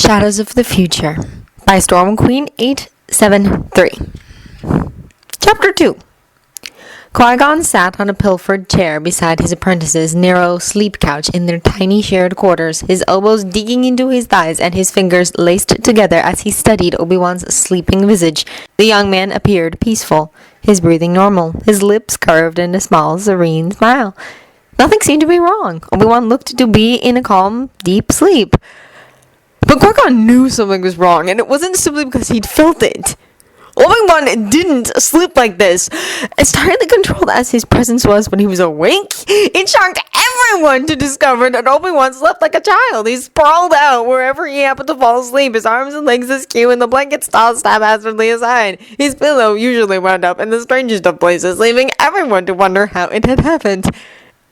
Shadows of the Future by Storm Queen 873. Chapter 2. Qui-Gon sat on a pilfered chair beside his apprentice's narrow sleep couch in their tiny shared quarters, his elbows digging into his thighs and his fingers laced together as he studied Obi-Wan's sleeping visage. The young man appeared peaceful, his breathing normal, his lips curved in a small, serene smile. Nothing seemed to be wrong. Obi-Wan looked to be in a calm, deep sleep. But Qui-Gon knew something was wrong, and it wasn't simply because he'd felt it. Obi-Wan didn't sleep like this. As tightly controlled as his presence was when he was awake, it shocked everyone to discover that Obi-Wan slept like a child. He sprawled out wherever he happened to fall asleep, his arms and legs askew, and the blankets tossed haphazardly aside. His pillow usually wound up in the strangest of places, leaving everyone to wonder how it had happened.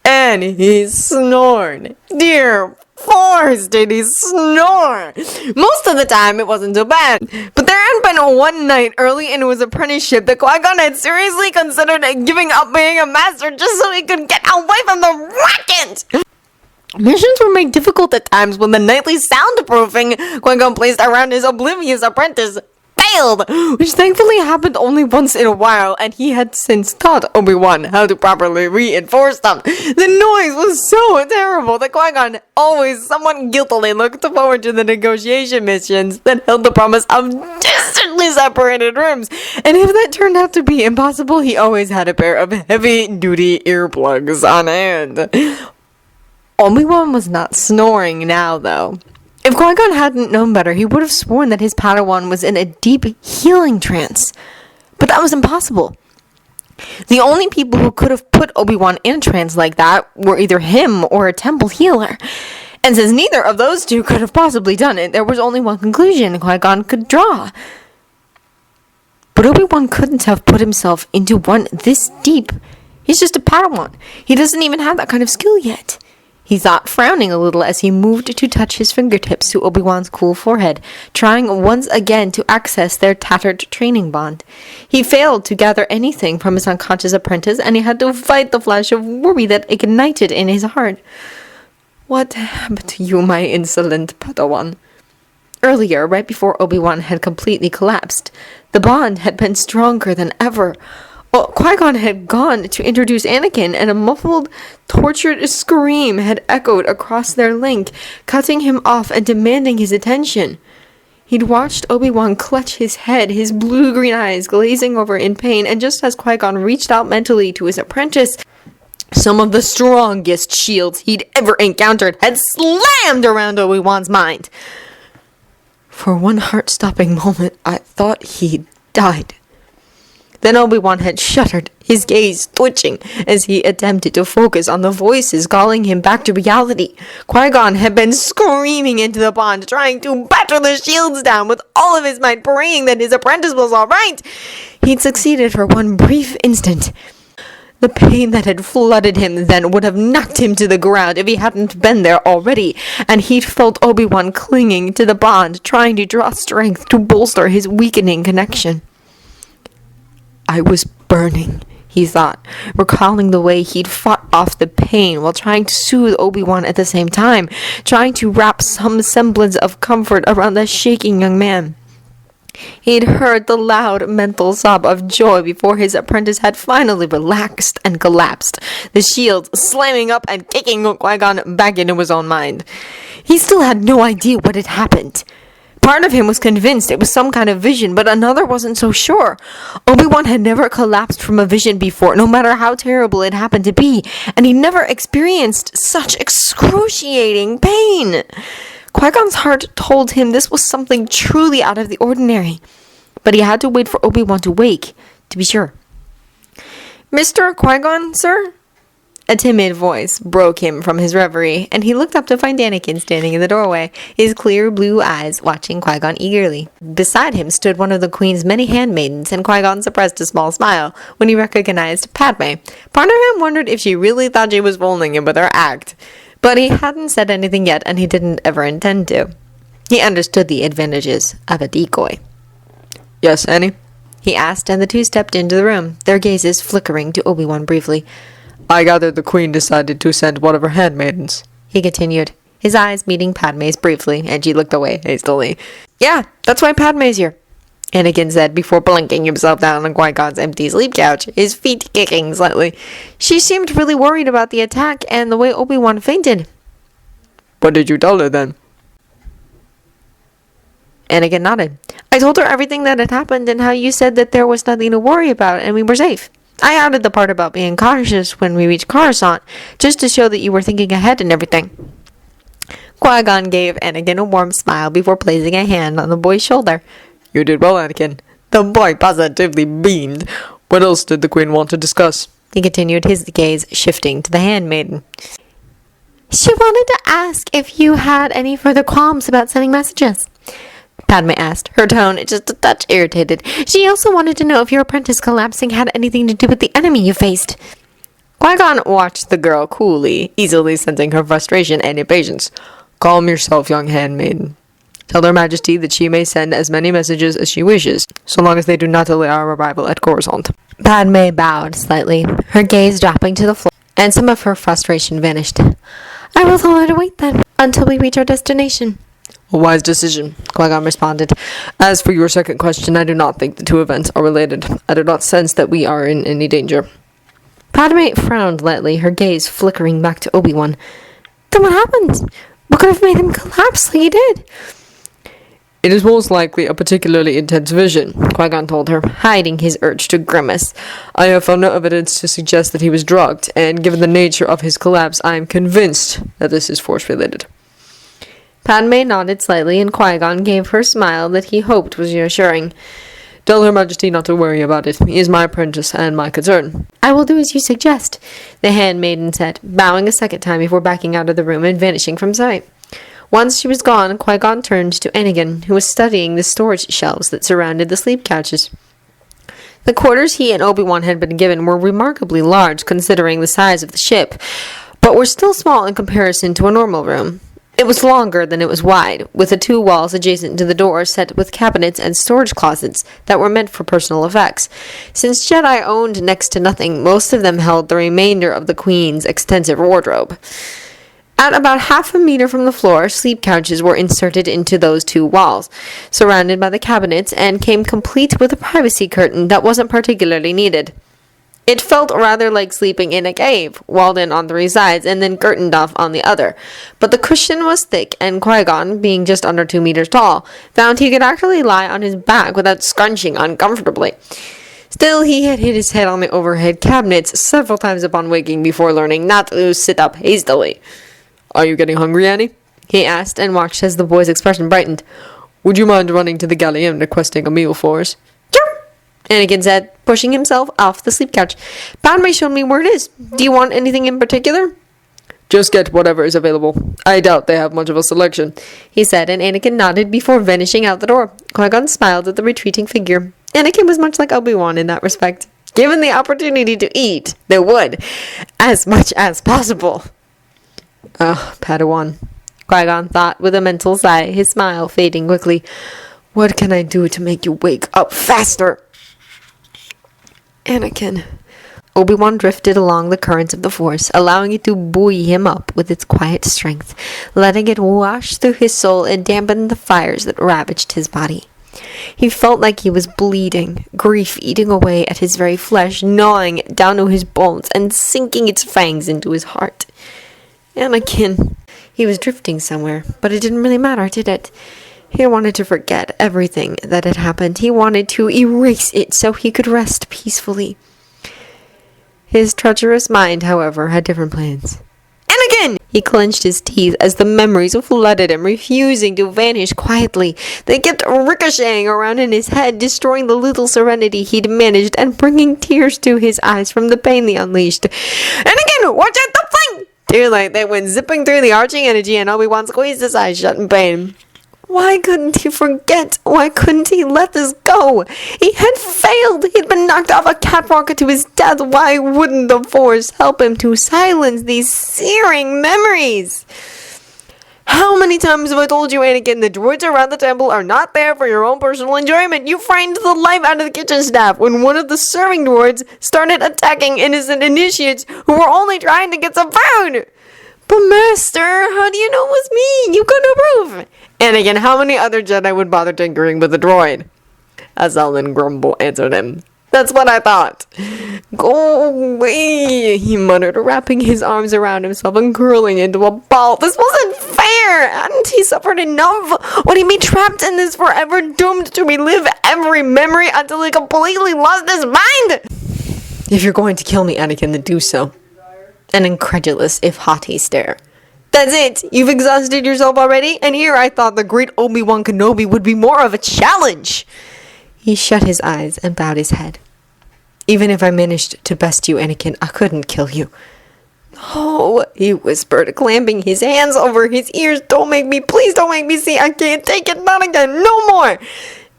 And he snored. Dear Force, did he snore? Most of the time, it wasn't so bad. But there had been one night early in his apprenticeship that Qui-Gon had seriously considered giving up being a master just so he could get away from the racket. Missions were made difficult at times when the nightly soundproofing Qui-Gon placed around his oblivious apprentice failed, which thankfully happened only once in a while, and he had since taught Obi-Wan how to properly reinforce them. The noise was so terrible that Qui-Gon always somewhat guiltily looked forward to the negotiation missions that held the promise of distantly separated rooms, and if that turned out to be impossible, he always had a pair of heavy-duty earplugs on hand. Obi-Wan was not snoring now, though. If Qui-Gon hadn't known better, he would have sworn that his Padawan was in a deep healing trance. But that was impossible. The only people who could have put Obi-Wan in a trance like that were either him or a temple healer. And since neither of those two could have possibly done it, there was only one conclusion Qui-Gon could draw. But Obi-Wan couldn't have put himself into one this deep. He's just a Padawan. He doesn't even have that kind of skill yet. He thought, frowning a little as he moved to touch his fingertips to Obi-Wan's cool forehead, trying once again to access their tattered training bond. He failed to gather anything from his unconscious apprentice, and he had to fight the flash of worry that ignited in his heart. What happened to you, my insolent Padawan? Earlier, right before Obi-Wan had completely collapsed, the bond had been stronger than ever. Well, Qui-Gon had gone to introduce Anakin, and a muffled, tortured scream had echoed across their link, cutting him off and demanding his attention. He'd watched Obi-Wan clutch his head, his blue-green eyes glazing over in pain, and just as Qui-Gon reached out mentally to his apprentice, some of the strongest shields he'd ever encountered had slammed around Obi-Wan's mind. For one heart-stopping moment, I thought he'd died. Then Obi-Wan had shuddered, his gaze twitching as he attempted to focus on the voices calling him back to reality. Qui-Gon had been screaming into the bond, trying to batter the shields down with all of his might, praying that his apprentice was all right. He'd succeeded for one brief instant. The pain that had flooded him then would have knocked him to the ground if he hadn't been there already, and he'd felt Obi-Wan clinging to the bond, trying to draw strength to bolster his weakening connection. I was burning, he thought, recalling the way he'd fought off the pain while trying to soothe Obi-Wan at the same time, trying to wrap some semblance of comfort around the shaking young man. He'd heard the loud mental sob of joy before his apprentice had finally relaxed and collapsed, the shield slamming up and kicking Qui-Gon back into his own mind. He still had no idea what had happened. Part of him was convinced it was some kind of vision, but another wasn't so sure. Obi-Wan had never collapsed from a vision before, no matter how terrible it happened to be, and he never experienced such excruciating pain. Qui-Gon's heart told him this was something truly out of the ordinary, but he had to wait for Obi-Wan to wake, to be sure. Mr. Qui-Gon, sir? A timid voice broke him from his reverie, and he looked up to find Anakin standing in the doorway, his clear blue eyes watching Qui-Gon eagerly. Beside him stood one of the Queen's many handmaidens, and Qui-Gon suppressed a small smile when he recognized Padme. Part of him wondered if she really thought she was fooling him with her act, but he hadn't said anything yet, and he didn't ever intend to. He understood the advantages of a decoy. Yes, Annie? He asked, and the two stepped into the room, their gazes flickering to Obi-Wan briefly. I gather the Queen decided to send one of her handmaidens, he continued. his eyes meeting Padme's briefly, and she looked away hastily. Yeah, that's why Padme's here, Anakin said before blinking himself down on Qui-Gon's empty sleep couch, his feet kicking slightly. She seemed really worried about the attack and the way Obi-Wan fainted. What did you tell her then? Anakin nodded. I told her everything that had happened and how you said that there was nothing to worry about and we were safe. I added the part about being cautious when we reached Coruscant, just to show that you were thinking ahead and everything. Qui-Gon gave Anakin a warm smile before placing a hand on the boy's shoulder. You did well, Anakin. The boy positively beamed. What else did the Queen want to discuss? He continued, his gaze shifting to the handmaiden. She wanted to ask if you had any further qualms about sending messages. Padme asked, her tone just a touch irritated. She also wanted to know if your apprentice collapsing had anything to do with the enemy you faced. Qui-Gon watched the girl coolly, easily sensing her frustration and impatience. Calm yourself, young handmaiden. Tell Her Majesty that she may send as many messages as she wishes, so long as they do not delay our arrival at Coruscant. Padme bowed slightly, her gaze dropping to the floor, and some of her frustration vanished. I will tell her to wait then, until we reach our destination. A wise decision, Qui-Gon responded. As for your second question, I do not think the two events are related. I do not sense that we are in any danger. Padme frowned lightly, her gaze flickering back to Obi-Wan. Then what happened? What could have made him collapse like he did? It is most likely a particularly intense vision, Qui-Gon told her, hiding his urge to grimace. I have found no evidence to suggest that he was drugged, and given the nature of his collapse, I am convinced that this is force-related. Padme nodded slightly, and Qui-Gon gave her a smile that he hoped was reassuring. Tell Her Majesty not to worry about it. He is my apprentice and my concern. I will do as you suggest, the handmaiden said, bowing a second time before backing out of the room and vanishing from sight. Once she was gone, Qui-Gon turned to Anakin, who was studying the storage shelves that surrounded the sleep couches. The quarters he and Obi-Wan had been given were remarkably large considering the size of the ship, but were still small in comparison to a normal room. It was longer than it was wide, with the two walls adjacent to the door set with cabinets and storage closets that were meant for personal effects. Since Jedi owned next to nothing, most of them held the remainder of the Queen's extensive wardrobe. At about half a meter from the floor, sleep couches were inserted into those two walls, surrounded by the cabinets, and came complete with a privacy curtain that wasn't particularly needed. It felt rather like sleeping in a cave, walled in on 3 sides and then curtained off on the other. But the cushion was thick, and Qui-Gon, being just under 2 meters tall, found he could actually lie on his back without scrunching uncomfortably. Still, he had hit his head on the overhead cabinets several times upon waking before learning not to sit up hastily. Are you getting hungry, Annie? He asked, and watched as the boy's expression brightened. Would you mind running to the galley and requesting a meal for us? Sure, Anakin said, pushing himself off the sleep couch. Padme showed me where it is. Do you want anything in particular? Just get whatever is available. I doubt they have much of a selection, he said, and Anakin nodded before vanishing out the door. Qui-Gon smiled at the retreating figure. Anakin was much like Obi-Wan in that respect. Given the opportunity to eat, they would, as much as possible. Padawan, Qui-Gon thought with a mental sigh, his smile fading quickly. What can I do to make you wake up faster? Anakin. Obi-Wan drifted along the currents of the Force, allowing it to buoy him up with its quiet strength, letting it wash through his soul and dampen the fires that ravaged his body. He felt like he was bleeding, grief eating away at his very flesh, gnawing down to his bones and sinking its fangs into his heart. Anakin. He was drifting somewhere, but it didn't really matter, did it? He wanted to forget everything that had happened. He wanted to erase it so he could rest peacefully. His treacherous mind, however, had different plans. Anakin! He clenched his teeth as the memories flooded him, refusing to vanish quietly. They kept ricocheting around in his head, destroying the little serenity he'd managed and bringing tears to his eyes from the pain they unleashed. Anakin, watch out the flank! Too late, they went zipping through the arching energy, and Obi-Wan squeezed his eyes shut in pain. Why couldn't he forget? Why couldn't he let this go? He had failed. He'd been knocked off a catwalk to his death. Why wouldn't the Force help him to silence these searing memories? How many times have I told you, Anakin, the droids around the temple are not there for your own personal enjoyment? You frightened the life out of the kitchen staff when one of the serving droids started attacking innocent initiates who were only trying to get some food. But Master, how do you know it was me? You couldn't prove. Anakin, how many other Jedi would bother tinkering with a droid? Azalin Grumble answered him. That's what I thought. Go away, he muttered, wrapping his arms around himself and curling into a ball. This wasn't fair. Hadn't he suffered enough? Would he be trapped in this forever, doomed to relive every memory until he completely lost his mind? If you're going to kill me, Anakin, then do so. An incredulous, if haughty stare. That's it! You've exhausted yourself already? And here I thought the great Obi-Wan Kenobi would be more of a challenge! He shut his eyes and bowed his head. Even if I managed to best you, Anakin, I couldn't kill you. Oh, he whispered, clamping his hands over his ears. Please don't make me see. I can't take it, not again, no more!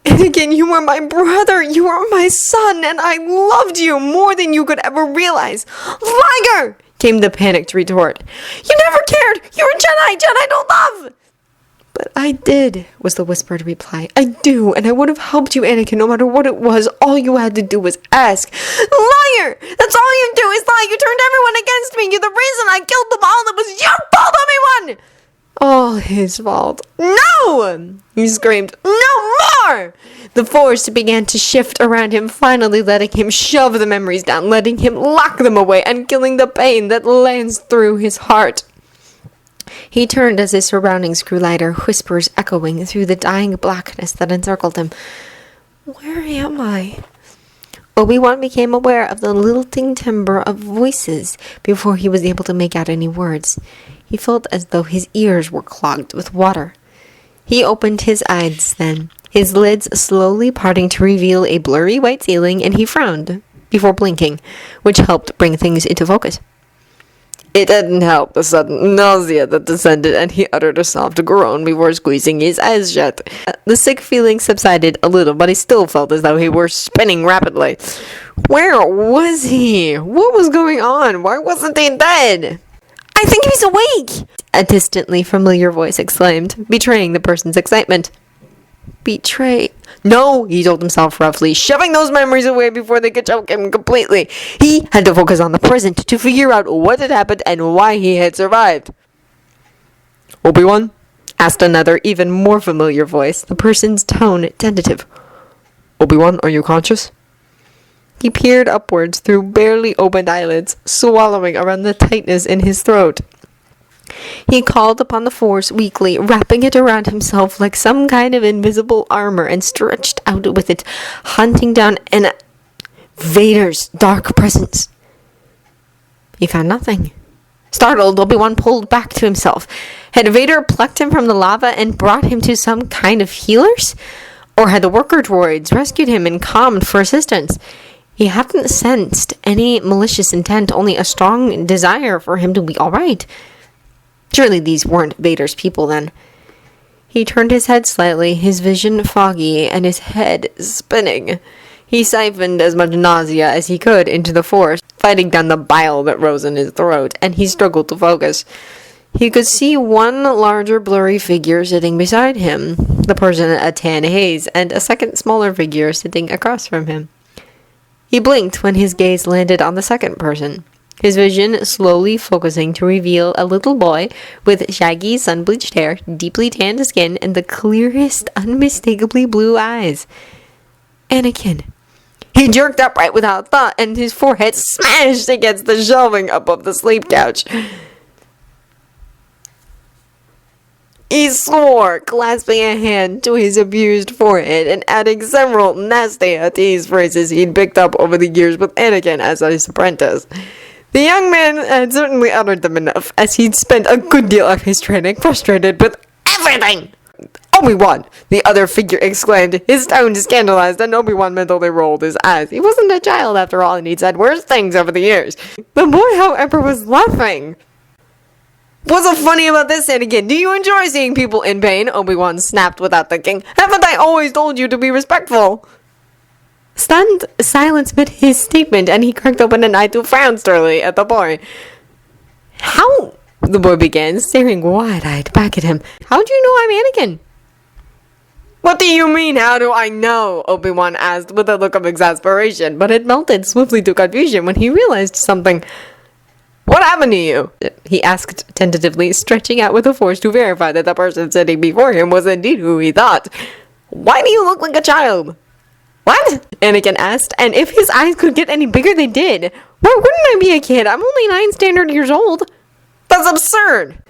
Anakin, you were my brother, you were my son, and I loved you more than you could ever realize. Liar! Came the panicked retort. You never cared! You're a Jedi! Jedi don't love! But I did, was the whispered reply. I do, and I would have helped you, Anakin, no matter what it was. All you had to do was ask. Liar! That's all you do is lie! You turned everyone against me! You're the reason I killed them all! It was your fault, Obi-Wan! All his fault. No! He screamed. No more! The force began to shift around him, finally letting him shove the memories down, letting him lock them away, and killing the pain that lanced through his heart. He turned as his surroundings grew lighter, whispers echoing through the dying blackness that encircled him. Where am I? Obi-Wan became aware of the lilting timbre of voices before he was able to make out any words. He felt as though his ears were clogged with water. He opened his eyes then, his lids slowly parting to reveal a blurry white ceiling, and he frowned before blinking, which helped bring things into focus. It didn't help the sudden nausea that descended, and he uttered a soft groan before squeezing his eyes shut. The sick feeling subsided a little, but he still felt as though he were spinning rapidly. Where was he? What was going on? Why wasn't he dead? I think he's awake! A distantly familiar voice exclaimed, betraying the person's excitement. Betray? No, he told himself roughly, shoving those memories away before they could choke him completely. He had to focus on the present to figure out what had happened and why he had survived. Obi-Wan? Asked another, even more familiar voice, the person's tone tentative. Obi-Wan, are you conscious? He peered upwards through barely opened eyelids, swallowing around the tightness in his throat. He called upon the Force weakly, wrapping it around himself like some kind of invisible armor, and stretched out with it, hunting down Vader's dark presence. He found nothing. Startled, Obi-Wan pulled back to himself. Had Vader plucked him from the lava and brought him to some kind of healers? Or had the worker droids rescued him and calmed for assistance? He hadn't sensed any malicious intent, only a strong desire for him to be all right. Surely these weren't Vader's people, then. He turned his head slightly, his vision foggy, and his head spinning. He siphoned as much nausea as he could into the Force, fighting down the bile that rose in his throat, and he struggled to focus. He could see one larger blurry figure sitting beside him, the person a tan haze, and a second smaller figure sitting across from him. He blinked when his gaze landed on the second person, his vision slowly focusing to reveal a little boy with shaggy, sun-bleached hair, deeply tanned skin, and the clearest, unmistakably blue eyes. Anakin. He jerked upright without thought, and his forehead smashed against the shelving above the sleep couch. He swore, clasping a hand to his abused forehead and adding several nasty tease phrases he'd picked up over the years with Anakin as his apprentice. The young man had certainly uttered them enough, as he'd spent a good deal of his training frustrated with everything. Obi-Wan, the other figure exclaimed, his tone scandalized, and Obi-Wan mentally rolled his eyes. He wasn't a child after all, and he'd said worse things over the years. The boy, however, was laughing. What's so funny about this, Anakin? Do you enjoy seeing people in pain? Obi-Wan snapped without thinking. Haven't I always told you to be respectful? Stunned silence met his statement, and he cracked open an eye to frown sternly at the boy. How? The boy began, staring wide-eyed back at him. How do you know I'm Anakin? What do you mean, how do I know? Obi-Wan asked with a look of exasperation, but it melted swiftly to confusion when he realized something. What happened to you? He asked tentatively, stretching out with the force to verify that the person sitting before him was indeed who he thought. Why do you look like a child? What? Anakin asked, and if his eyes could get any bigger, they did. Why wouldn't I be a kid? I'm only 9 standard years old. That's absurd!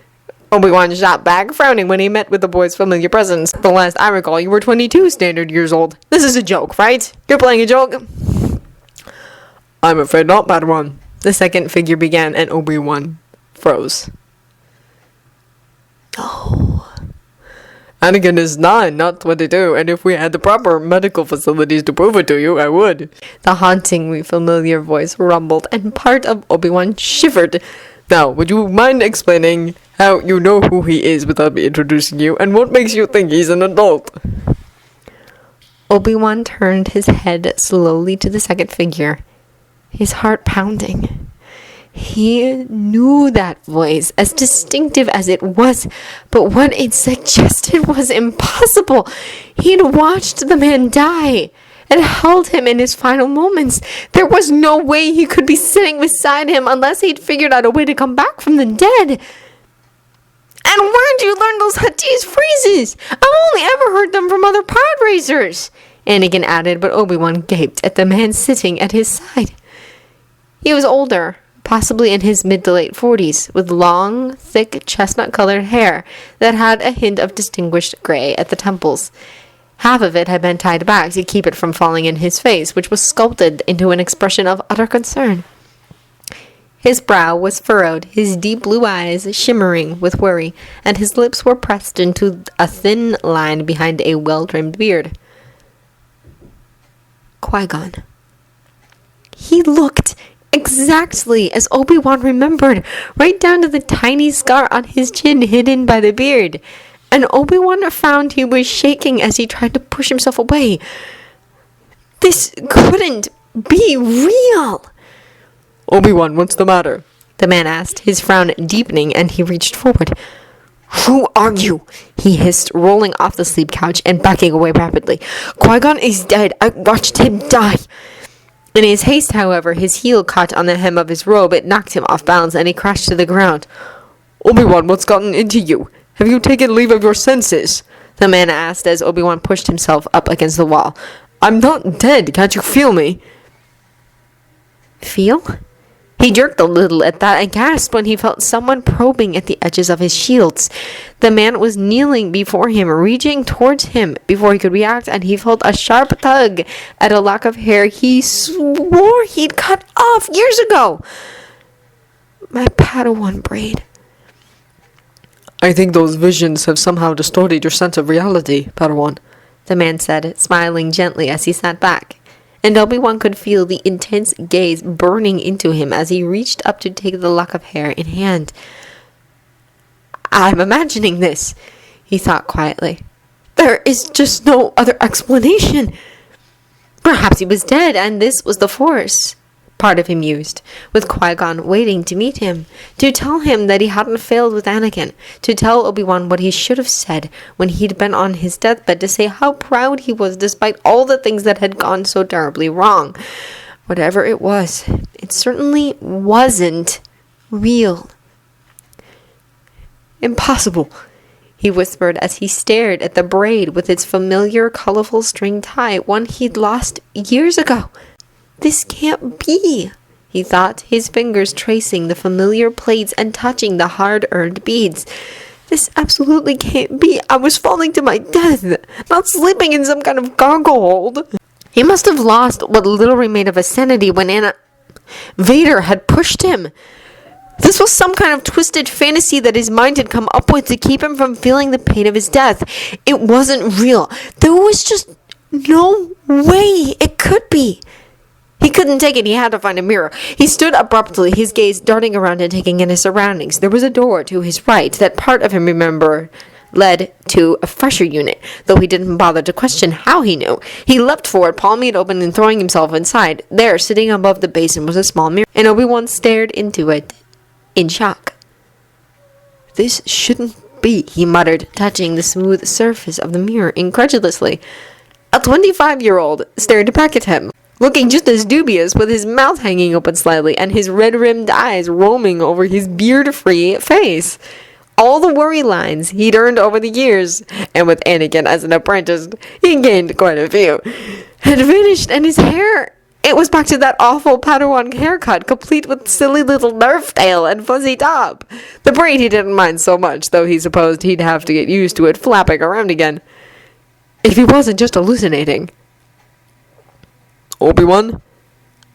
Obi-Wan shot back, frowning when he met with the boy's familiar presence. The last I recall, you were 22 standard years old. This is a joke, right? You're playing a joke? I'm afraid not, Padawan. The second figure began, and Obi-Wan froze. Oh. Anakin is 9, not 22, and if we had the proper medical facilities to prove it to you, I would. The hauntingly familiar voice rumbled, and part of Obi-Wan shivered. Now, would you mind explaining how you know who he is without me introducing you, and what makes you think he's an adult? Obi-Wan turned his head slowly to the second figure, his heart pounding. He knew that voice, as distinctive as it was, but what it suggested was impossible. He'd watched the man die and held him in his final moments. There was no way he could be sitting beside him unless he'd figured out a way to come back from the dead. And where'd you learn those Huttese phrases? I've only ever heard them from other pod racers, Anakin added, but Obi-Wan gaped at the man sitting at his side. He was older, possibly in his mid to late 40s, with long, thick, chestnut-colored hair that had a hint of distinguished gray at the temples. Half of it had been tied back to keep it from falling in his face, which was sculpted into an expression of utter concern. His brow was furrowed, his deep blue eyes shimmering with worry, and his lips were pressed into a thin line behind a well-trimmed beard. Qui-Gon. He looked exactly as Obi-Wan remembered, right down to the tiny scar on his chin hidden by the beard. And Obi-Wan found he was shaking as he tried to push himself away. This couldn't be real. Obi-Wan, what's the matter? The man asked, his frown deepening, and he reached forward. Who are you? He hissed, rolling off the sleep couch and backing away rapidly. Qui-Gon is dead. I watched him die. In his haste, however, his heel caught on the hem of his robe. It knocked him off balance, and he crashed to the ground. Obi-Wan, what's gotten into you? Have you taken leave of your senses? The man asked as Obi-Wan pushed himself up against the wall. I'm not dead. Can't you feel me? Feel? He jerked a little at that and gasped when he felt someone probing at the edges of his shields. The man was kneeling before him, reaching towards him before he could react, and he felt a sharp tug at a lock of hair he swore he'd cut off years ago. My Padawan braid. I think those visions have somehow distorted your sense of reality, Padawan, the man said, smiling gently as he sat back. And Obi-Wan could feel the intense gaze burning into him as he reached up to take the lock of hair in hand. I'm imagining this, he thought quietly. There is just no other explanation. Perhaps he was dead, and this was the Force, part of him mused, with Qui-Gon waiting to meet him, to tell him that he hadn't failed with Anakin, to tell Obi-Wan what he should have said when he'd been on his deathbed, to say how proud he was despite all the things that had gone so terribly wrong. Whatever it was, it certainly wasn't real. Impossible, he whispered as he stared at the braid with its familiar colorful string tie, one he'd lost years ago. This can't be, he thought, his fingers tracing the familiar plates and touching the hard-earned beads. This absolutely can't be. I was falling to my death, not sleeping in some kind of cargo hold. He must have lost what little remained of his sanity when Vader had pushed him. This was some kind of twisted fantasy that his mind had come up with to keep him from feeling the pain of his death. It wasn't real. There was just no way it could be. He couldn't take it. He had to find a mirror. He stood abruptly, his gaze darting around and taking in his surroundings. There was a door to his right that part of him remembered led to a fresher unit, though he didn't bother to question how he knew. He leapt forward, palming it open and throwing himself inside. There, sitting above the basin, was a small mirror, and Obi-Wan stared into it in shock. This shouldn't be, he muttered, touching the smooth surface of the mirror incredulously. A 25-year-old stared back at him. looking just as dubious, with his mouth hanging open slightly and his red-rimmed eyes roaming over his beard-free face. All the worry lines he'd earned over the years, and with Anakin as an apprentice, he gained quite a few, had vanished, and his hair, it was back to that awful Padawan haircut, complete with silly little nerf tail and fuzzy top. The braid he didn't mind so much, though he supposed he'd have to get used to it flapping around again. If he wasn't just hallucinating. Obi-Wan?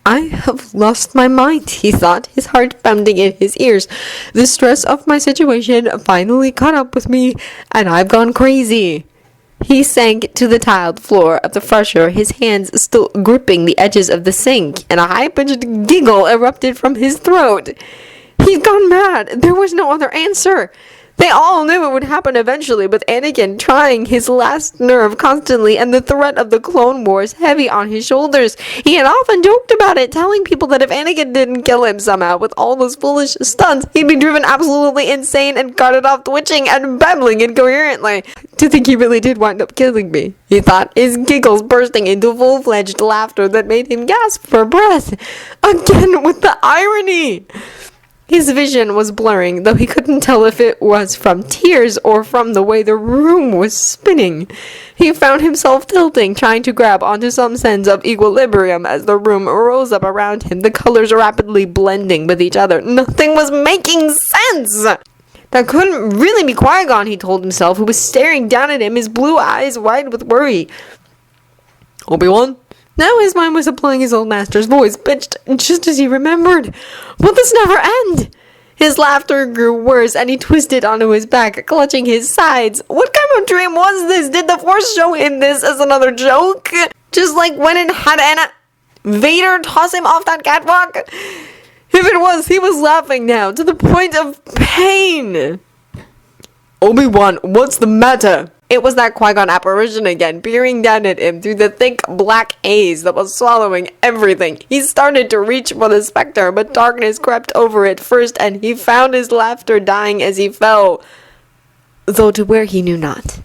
I have lost my mind, he thought, his heart pounding in his ears. The stress of my situation finally caught up with me, and I've gone crazy. He sank to the tiled floor of the fresher, his hands still gripping the edges of the sink, and a high-pitched giggle erupted from his throat. He'd gone mad. There was no other answer. They all knew it would happen eventually, with Anakin trying his last nerve constantly and the threat of the Clone Wars heavy on his shoulders. He had often joked about it, telling people that if Anakin didn't kill him somehow with all those foolish stunts, he'd be driven absolutely insane and carted off twitching and babbling incoherently. To think he really did wind up killing me, he thought, his giggles bursting into full-fledged laughter that made him gasp for breath. Again with the irony! His vision was blurring, though he couldn't tell if it was from tears or from the way the room was spinning. He found himself tilting, trying to grab onto some sense of equilibrium as the room rose up around him, the colors rapidly blending with each other. Nothing was making sense! That couldn't really be Qui-Gon, he told himself, who was staring down at him, his blue eyes wide with worry. Obi-Wan? Now his mind was applying his old master's voice, pitched just as he remembered. Will this never end? His laughter grew worse, and he twisted onto his back, clutching his sides. What kind of dream was this? Did the Force show him this as another joke? Just like when it had Vader toss him off that catwalk? If it was, he was laughing now, to the point of pain. Obi-Wan, what's the matter? It was that Qui-Gon apparition again, peering down at him through the thick black haze that was swallowing everything. He started to reach for the specter, but darkness crept over it first, and he found his laughter dying as he fell, though to where he knew not.